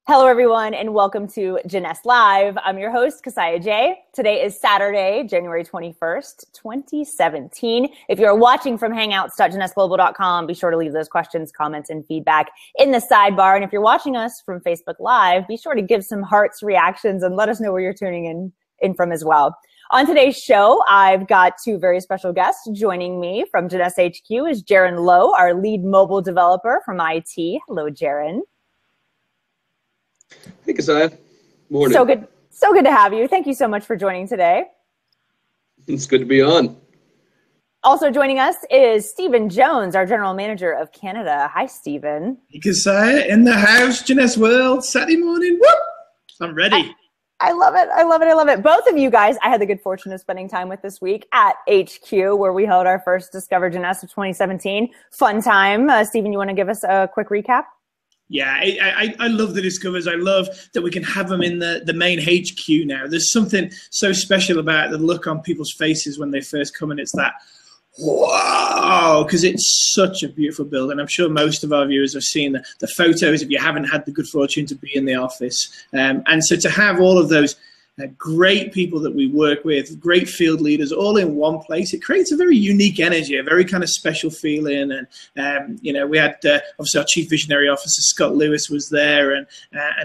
Hello, everyone, and welcome to Jeunesse Live. I'm your host, Cassiah Jay. Today is Saturday, January 21st, 2017. If you're watching from hangouts.JeunesseGlobal.com, be sure to leave those questions, comments, and feedback in the sidebar. And if you're watching us from Facebook Live, be sure to give some hearts, reactions, and let us know where you're tuning in from as well. On today's show, I've got two very special guests. Joining me from Jeunesse HQ is Jaron Lowe, our lead mobile developer from IT. Hello, Jaron. Hey, Cassiah. Morning. So good to have you. Thank you so much for joining today. It's good to be on. Also joining us is Stephen Jones, our General Manager of Canada. Hi, Stephen. Hey, Cassiah, in the house, Jeunesse World, Saturday morning. Whoop! I'm ready. I love it. I love it. I love it. Both of you guys, I had the good fortune of spending time with this week at HQ, where we held our first Discover Jeunesse of 2017. Fun time. Stephen, you want to give us a quick recap? Yeah, I love the Discovers. I love that we can have them in the main HQ now. There's something so special about the look on people's faces when they first come, and it's that, wow, because it's such a beautiful building. I'm sure most of our viewers have seen the photos if you haven't had the good fortune to be in the office. And so to have all of those great people that we work with, great field leaders, all in one place, it creates a very unique energy, a very kind of special feeling. And we had obviously our Chief Visionary Officer Scott Lewis was there, and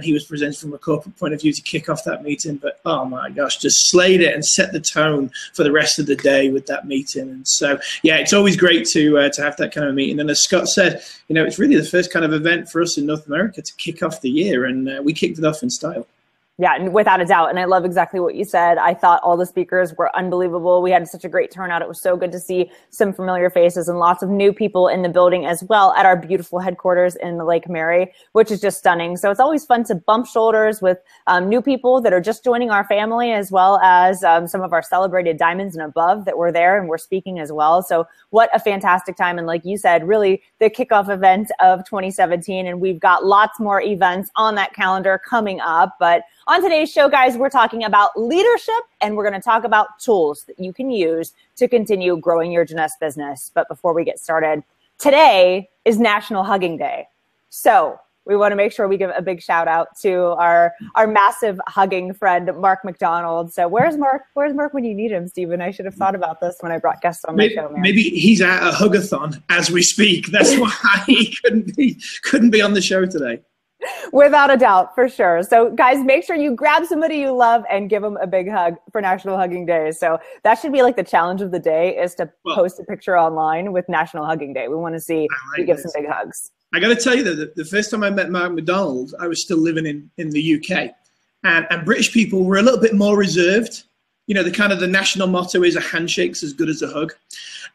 he was presenting from a corporate point of view to kick off that meeting. But oh my gosh, just slayed it and set the tone for the rest of the day with that meeting. And so yeah, it's always great to have that kind of meeting. And as Scott said, it's really the first kind of event for us in North America to kick off the year, and we kicked it off in style. Yeah, without a doubt. And I love exactly what you said. I thought all the speakers were unbelievable. We had such a great turnout. It was so good to see some familiar faces and lots of new people in the building as well at our beautiful headquarters in Lake Mary, which is just stunning. So it's always fun to bump shoulders with new people that are just joining our family, as well as some of our celebrated diamonds and above that were there and were speaking as well. So what a fantastic time. And like you said, really the kickoff event of 2017. And we've got lots more events on that calendar coming up. But on today's show, guys, we're talking about leadership, and we're going to talk about tools that you can use to continue growing your Jeunesse business. But before we get started, today is National Hugging Day. So we want to make sure we give a big shout out to our massive hugging friend, Mark McDonald. So where's Mark? Where's Mark when you need him, Stephen? I should have thought about this when I brought guests on my show, man. Maybe he's at a hugathon as we speak. That's why he couldn't be on the show today. Without a doubt, for sure. So guys, make sure you grab somebody you love and give them a big hug for National Hugging Day. So that should be like the challenge of the day, is to post a picture online with National Hugging Day. We want to see you give some big hugs. I got to tell you that the first time I met Mark McDonald, I was still living in the UK. And British people were a little bit more reserved. The national motto is a handshake's as good as a hug.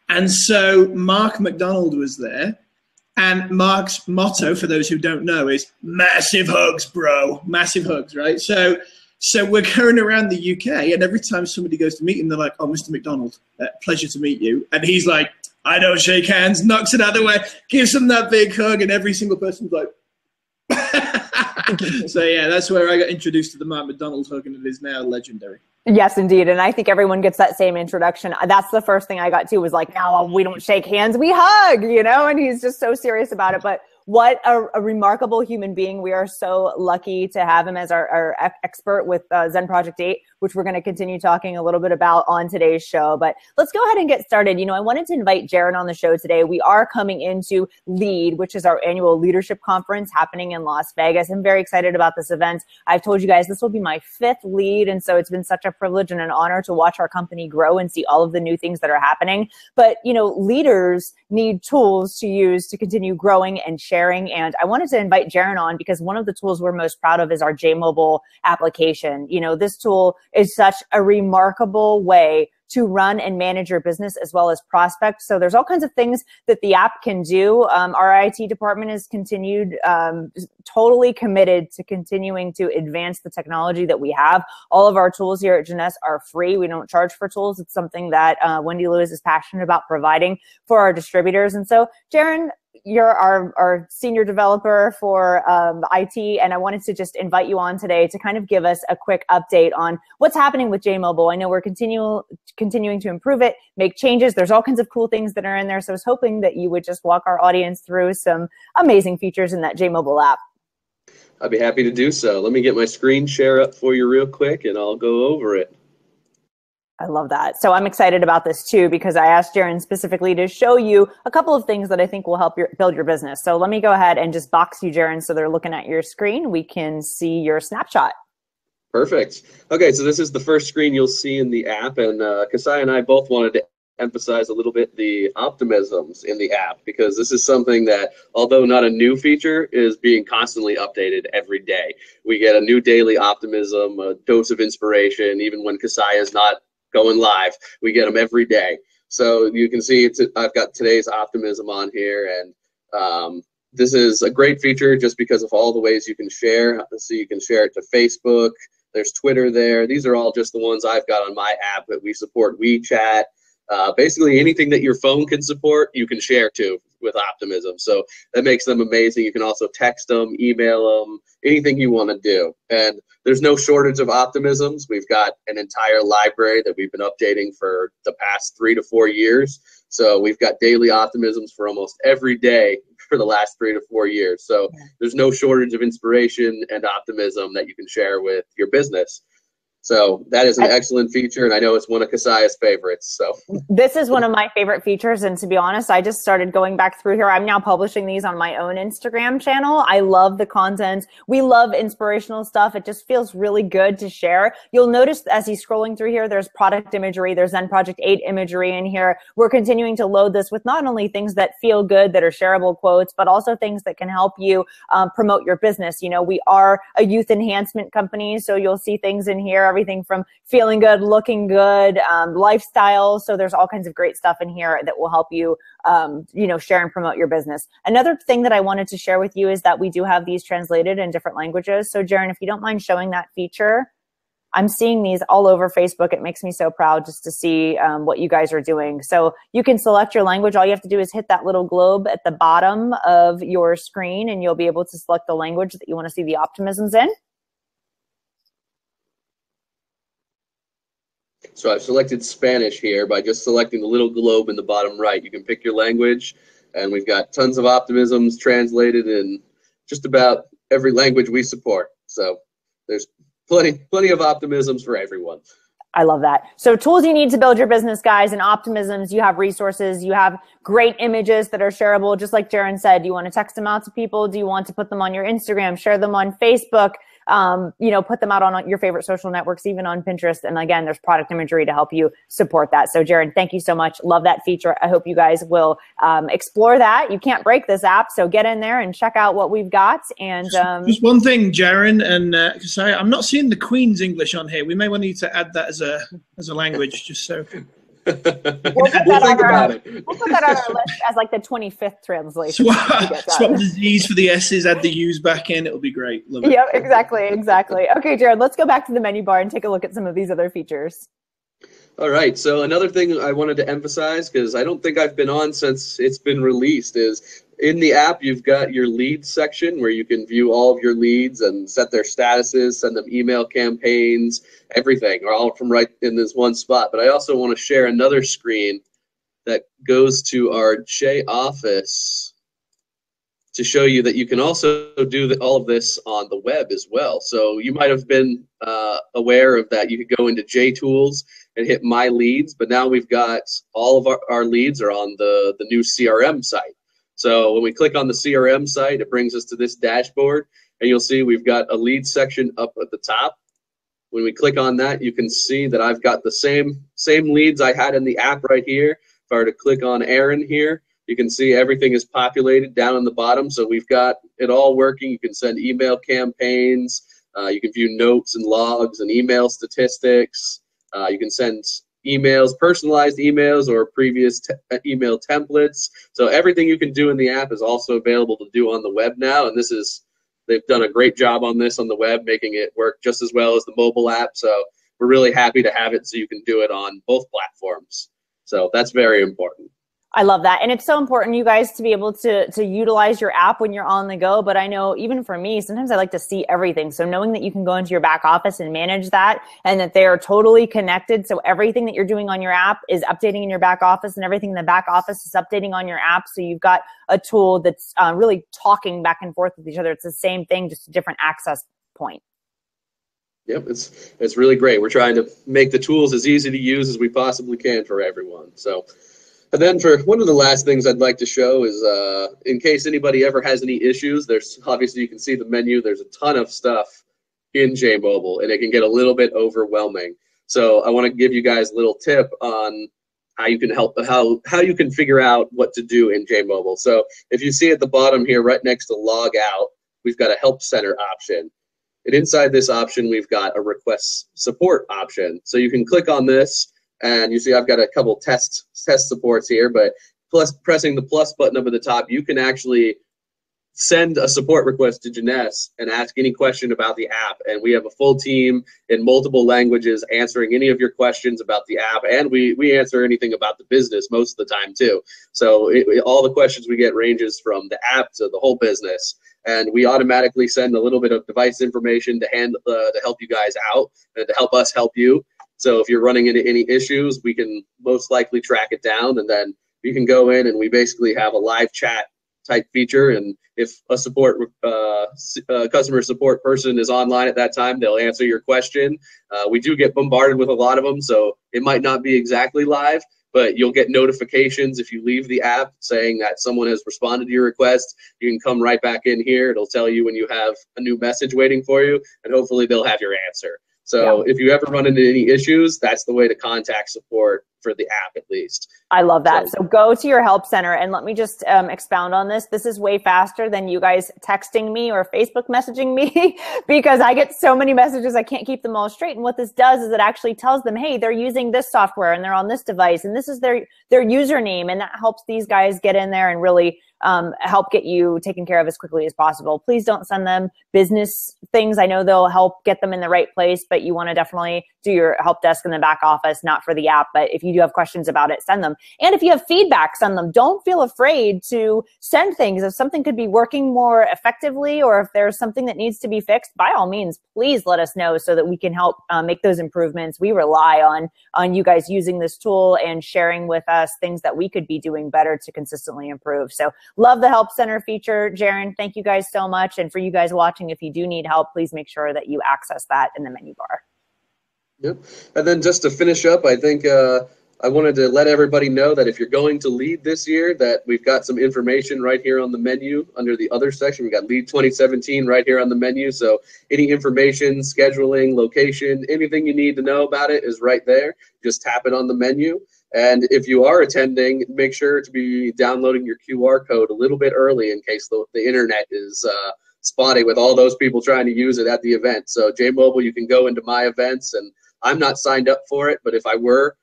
And so Mark McDonald was there. And Mark's motto, for those who don't know, is massive hugs, bro. Massive hugs, right? So we're going around the UK, and every time somebody goes to meet him, they're like, oh, Mr. McDonald, pleasure to meet you. And he's like, I don't shake hands, knocks it out of the way, gives him that big hug, and every single person's like, so yeah, that's where I got introduced to the Mark McDonald hug, and it is now legendary. Yes, indeed. And I think everyone gets that same introduction. That's the first thing I got to, was like, no, we don't shake hands, we hug, and he's just so serious about it. But what a remarkable human being. We are so lucky to have him as our expert with Zen Project 8, which we're going to continue talking a little bit about on today's show. But let's go ahead and get started. I wanted to invite Jaron on the show today. We are coming into LEAD, which is our annual leadership conference happening in Las Vegas. I'm very excited about this event. I've told you guys this will be my 5th LEAD, and so it's been such a privilege and an honor to watch our company grow and see all of the new things that are happening. But, leaders need tools to use to continue growing and sharing. And I wanted to invite Jaron on because one of the tools we're most proud of is our JMobile application. This tool is such a remarkable way to run and manage your business as well as prospect. So there's all kinds of things that the app can do. Our IT department is totally committed to continuing to advance the technology that we have. All of our tools here at Jeunesse are free. We don't charge for tools. It's something that Wendy Lewis is passionate about providing for our distributors. And so, Jaron, you're our senior developer for IT, and I wanted to just invite you on today to kind of give us a quick update on what's happening with JMobile. I know we're continuing to improve it, make changes. There's all kinds of cool things that are in there, so I was hoping that you would just walk our audience through some amazing features in that JMobile app. I'd be happy to do so. Let me get my screen share up for you real quick, and I'll go over it. I love that. So I'm excited about this too, because I asked Jaron specifically to show you a couple of things that I think will help build your business. So let me go ahead and just box you, Jaron, so they're looking at your screen. We can see your snapshot. Perfect. Okay, so this is the first screen you'll see in the app, and Cassiah and I both wanted to emphasize a little bit the optimisms in the app, because this is something that, although not a new feature, is being constantly updated every day. We get a new daily optimism, a dose of inspiration, even when Cassiah is not going live. We get them every day. So you can see I've got today's optimism on here, and this is a great feature just because of all the ways you can share. So you can share it to Facebook. There's Twitter there. These are all just the ones I've got on my app, but we support WeChat. Basically anything that your phone can support, you can share to with Optimism. So that makes them amazing. You can also text them, email them, anything you want to do. And there's no shortage of optimisms. We've got an entire library that we've been updating for the past 3 to 4 years. So we've got daily optimisms for almost every day for the last 3 to 4 years. So there's no shortage of inspiration and optimism that you can share with your business. So that is an excellent feature, and I know it's one of Cassiah's favorites. So this is one of my favorite features, and to be honest, I just started going back through here. I'm now publishing these on my own Instagram channel. I love the content. We love inspirational stuff. It just feels really good to share. You'll notice as he's scrolling through here, there's product imagery, there's Zen Project 8 imagery in here. We're continuing to load this with not only things that feel good, that are shareable quotes, but also things that can help you promote your business. You know, we are a youth enhancement company, so you'll see things in here, everything from feeling good, looking good, lifestyle. So there's all kinds of great stuff in here that will help you, share and promote your business. Another thing that I wanted to share with you is that we do have these translated in different languages. So Jaron, if you don't mind showing that feature, I'm seeing these all over Facebook. It makes me so proud just to see what you guys are doing. So you can select your language. All you have to do is hit that little globe at the bottom of your screen, and you'll be able to select the language that you want to see the optimisms in. So I've selected Spanish here by just selecting the little globe in the bottom right. You can pick your language, and we've got tons of optimisms translated in just about every language we support. So there's plenty of optimisms for everyone. I love that. So tools you need to build your business, guys, and optimisms. You have resources. You have great images that are shareable. Just like Jaron said, do you want to text them out to people? Do you want to put them on your Instagram, share them on Facebook? Put them out on your favorite social networks, even on Pinterest. And again, there's product imagery to help you support that. So Jaron, thank you so much. Love that feature. I hope you guys will explore that. You can't break this app, so get in there and check out what we've got. And just one thing, Jaron and Cassiah, I'm not seeing the Queen's English on here. We may need to add that as a language, just so. We'll put that on our list as like the 25th translation. Swap the Z's for the S's, add the U's back in. It'll be great. Love it. Yep, exactly. Okay, Jared, let's go back to the menu bar and take a look at some of these other features. All right, so another thing I wanted to emphasize, because I don't think I've been on since it's been released, is in the app you've got your leads section where you can view all of your leads and set their statuses, send them email campaigns, everything, all from right in this one spot. But I also want to share another screen that goes to our Jay office to show you that you can also do all of this on the web as well. So you might have been aware of that. You could go into Jay Tools and hit My Leads, but now we've got all of our leads are on the new CRM site. So when we click on the CRM site, it brings us to this dashboard, and you'll see we've got a lead section up at the top. When we click on that, you can see that I've got the same leads I had in the app right here. If I were to click on Aaron here, you can see everything is populated down on the bottom. So we've got it all working. You can send email campaigns. You can view notes and logs and email statistics. You can send emails, personalized emails, or previous email templates. So everything you can do in the app is also available to do on the web now. And they've done a great job on this on the web, making it work just as well as the mobile app. So we're really happy to have it so you can do it on both platforms. So that's very important. I love that. And it's so important, you guys, to be able to utilize your app when you're on the go. But I know even for me, sometimes I like to see everything. So knowing that you can go into your back office and manage that, and that they are totally connected. So everything that you're doing on your app is updating in your back office, and everything in the back office is updating on your app. So you've got a tool that's really talking back and forth with each other. It's the same thing, just a different access point. Yep, it's really great. We're trying to make the tools as easy to use as we possibly can for everyone. So. And then for one of the last things I'd like to show is, in case anybody ever has any issues, there's obviously, you can see the menu, there's a ton of stuff in JMobile, and it can get a little bit overwhelming. So I want to give you guys a little tip on how you can how you can figure out what to do in JMobile. So if you see at the bottom here, right next to log out, we've got a help center option. And inside this option, we've got a request support option. So you can click on this, and you see I've got a couple test supports here, but pressing the plus button up at the top, you can actually send a support request to Jeunesse and ask any question about the app. And we have a full team in multiple languages answering any of your questions about the app. And we answer anything about the business most of the time too. So all the questions we get ranges from the app to the whole business. And we automatically send a little bit of device information to help you guys out and to help us help you. So if you're running into any issues, we can most likely track it down, and then you can go in and we basically have a live chat type feature. And if a customer support person is online at that time, they'll answer your question. We do get bombarded with a lot of them, so it might not be exactly live, but you'll get notifications if you leave the app saying that someone has responded to your request. You can come right back in here. It'll tell you when you have a new message waiting for you, and hopefully they'll have your answer. So if you ever run into any issues, that's the way to contact support for the app, at least. I love that. So go to your help center, and let me just expound on this. This is way faster than you guys texting me or Facebook messaging me because I get so many messages, I can't keep them all straight. And what this does is it actually tells them, hey, they're using this software and they're on this device and this is their username. And that helps these guys get in there and really help get you taken care of as quickly as possible. Please don't send them business things. I know they'll help get them in the right place, but you want to definitely do your help desk in the back office, not for the app. But if you do have questions about it, send them. And if you have feedback, send them. Don't feel afraid to send things. If something could be working more effectively, or if there's something that needs to be fixed, by all means, please let us know so that we can help make those improvements. We rely on you guys using this tool and sharing with us things that we could be doing better to consistently improve. So love the Help Center feature. Jaron, thank you guys so much. And for you guys watching, if you do need help, please make sure that you access that in the menu bar. Yep. And then just to finish up, I think I wanted to let everybody know that if you're going to lead this year, that we've got some information right here on the menu under the other section. We've got Lead 2017 right here on the menu. So any information, scheduling, location, anything you need to know about it is right there. Just tap it on the menu. And if you are attending, make sure to be downloading your QR code a little bit early in case the internet is spotty with all those people trying to use it at the event. So JMobile, you can go into My Events, and I'm not signed up for it, but if I were,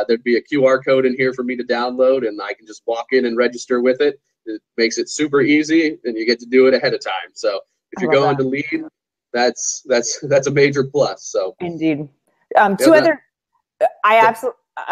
there'd be a QR code in here for me to download, and I can just walk in and register with it. It makes it super easy, and you get to do it ahead of time. So if you're going to lead, that's a major plus. So indeed. I'm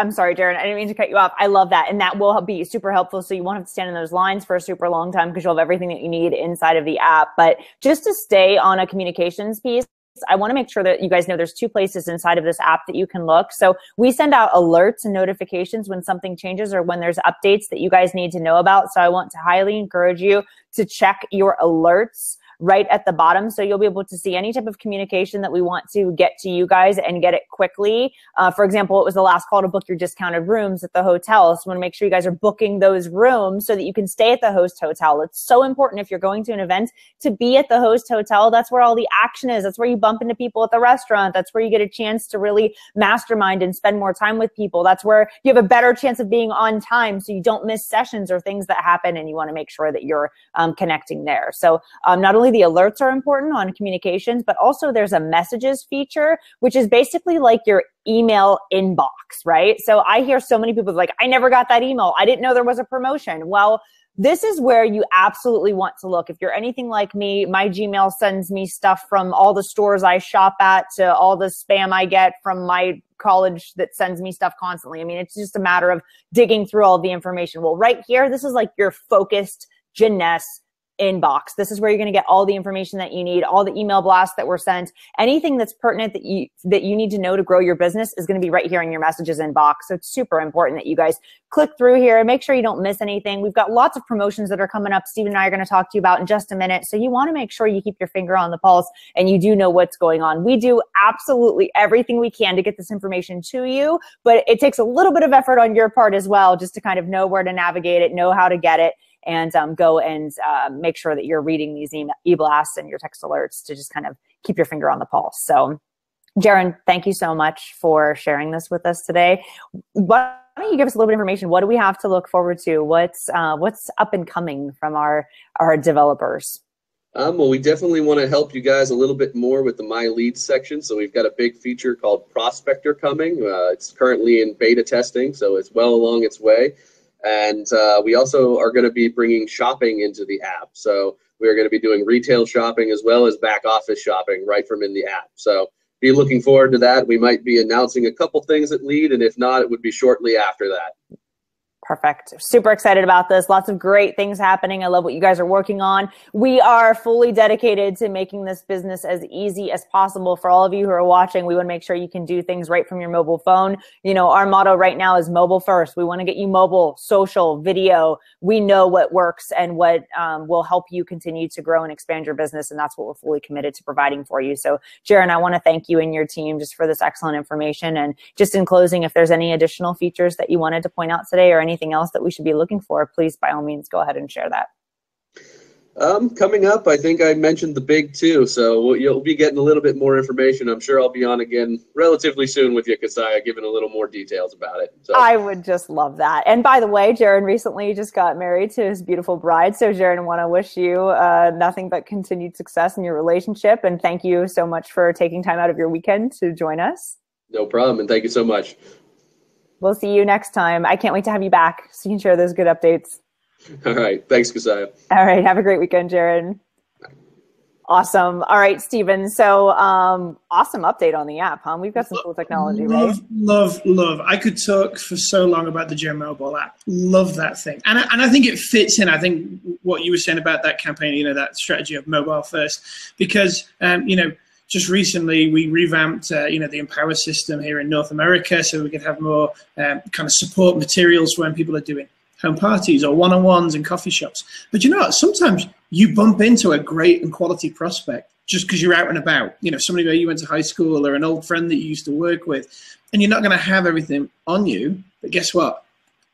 sorry, Jaron, I didn't mean to cut you off. I love that. And that will be super helpful. So you won't have to stand in those lines for a super long time because you'll have everything that you need inside of the app. But just to stay on a communications piece, I want to make sure that you guys know there's two places inside of this app that you can look. So we send out alerts and notifications when something changes or when there's updates that you guys need to know about. So I want to highly encourage you to check your alerts right at the bottom. So you'll be able to see any type of communication that we want to get to you guys and get it quickly. For example, it was the last call to book your discounted rooms at the hotel. So we want to make sure you guys are booking those rooms so that you can stay at the host hotel. It's so important if you're going to an event to be at the host hotel. That's where all the action is. That's where you bump into people at the restaurant. That's where you get a chance to really mastermind and spend more time with people. That's where you have a better chance of being on time so you don't miss sessions or things that happen, and you want to make sure that you're connecting there. So not only the alerts are important on communications, but also there's a messages feature, which is basically like your email inbox, right? So I hear so many people like, I never got that email. I didn't know there was a promotion. Well, this is where you absolutely want to look. If you're anything like me, my Gmail sends me stuff from all the stores I shop at to all the spam I get from my college that sends me stuff constantly. I mean, it's just a matter of digging through all the information. Well, right here, this is like your focused Jeunesse inbox. This is where you're going to get all the information that you need, all the email blasts that were sent, anything that's pertinent that you need to know to grow your business is going to be right here in your messages inbox. So it's super important that you guys click through here and make sure you don't miss anything. We've got lots of promotions that are coming up. Stephen and I are going to talk to you about in just a minute. So you want to make sure you keep your finger on the pulse and you do know what's going on. We do absolutely everything we can to get this information to you, but it takes a little bit of effort on your part as well, just to kind of know where to navigate it, know how to get it, and go and make sure that you're reading these e-blasts and your text alerts to just kind of keep your finger on the pulse. So, Jaron, thank you so much for sharing this with us today. Why don't you give us a little bit of information? What do we have to look forward to? What's up and coming from our developers? Well, we definitely want to help you guys a little bit more with the My Leads section. So we've got a big feature called Prospector coming. It's currently in beta testing, so it's well along its way. And we also are going to be bringing shopping into the app. So we're going to be doing retail shopping as well as back office shopping right from in the app. So be looking forward to that. We might be announcing a couple things at Lead, and if not, it would be shortly after that. Perfect. Super excited about this. Lots of great things happening. I love what you guys are working on. We are fully dedicated to making this business as easy as possible for all of you who are watching. We want to make sure you can do things right from your mobile phone. You know, our motto right now is mobile first. We want to get you mobile, social, video. We know what works and what will help you continue to grow and expand your business. And that's what we're fully committed to providing for you. So, Jaron, I want to thank you and your team just for this excellent information. And just in closing, if there's any additional features that you wanted to point out today or anything else that we should be looking for, please, by all means, go ahead and share that. Coming up, I think I mentioned the big two, so you'll be getting a little bit more information. I'm sure I'll be on again relatively soon with you, Cassiah, giving a little more details about it. So. I would just love that. And by the way, Jaron recently just got married to his beautiful bride. So Jaron, I want to wish you nothing but continued success in your relationship. And thank you so much for taking time out of your weekend to join us. No problem. And thank you so much. We'll see you next time. I can't wait to have you back so you can share those good updates. All right. Thanks, Cassiah. All right. Have a great weekend, Jaron. Awesome. All right, Stephen. So awesome update on the app, huh? We've got some cool technology, right? Love. I could talk for so long about the JMobile app. Love that thing. And I think it fits in, I think, what you were saying about that campaign, that strategy of mobile first. Because, just recently, we revamped, the Empower system here in North America so we could have more kind of support materials when people are doing home parties or one-on-ones in coffee shops. But you know what? Sometimes you bump into a great and quality prospect just because you're out and about. Somebody where you went to high school or an old friend that you used to work with, and you're not going to have everything on you. But guess what?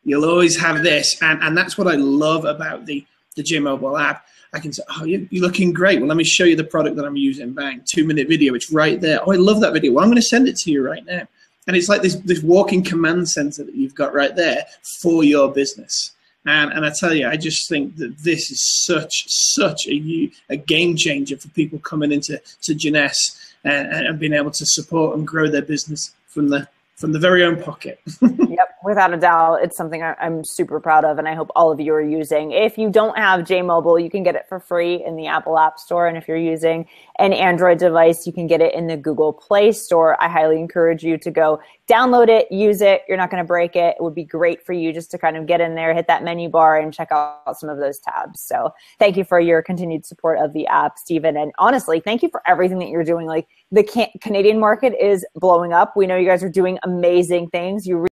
You'll always have this. And that's what I love about the JMobile app. I can say, oh, you're looking great. Well, let me show you the product that I'm using. Bang, 2-minute video. It's right there. Oh, I love that video. Well, I'm going to send it to you right now. And it's like this walking command center that you've got right there for your business. And I tell you, I just think that this is such a game changer for people coming into Jeunesse and being able to support and grow their business from the very own pocket. Yep, without a doubt. It's something I'm super proud of, and I hope all of you are using. If you don't have JMobile, you can get it for free in the Apple App Store. And if you're using an Android device, you can get it in the Google Play Store. I highly encourage you to go download it, use it. You're not going to break it. It would be great for you just to kind of get in there, hit that menu bar, and check out some of those tabs. So thank you for your continued support of the app, Stephen. And honestly, thank you for everything that you're doing. Like, the Canadian market is blowing up. We know you guys are doing amazing things. You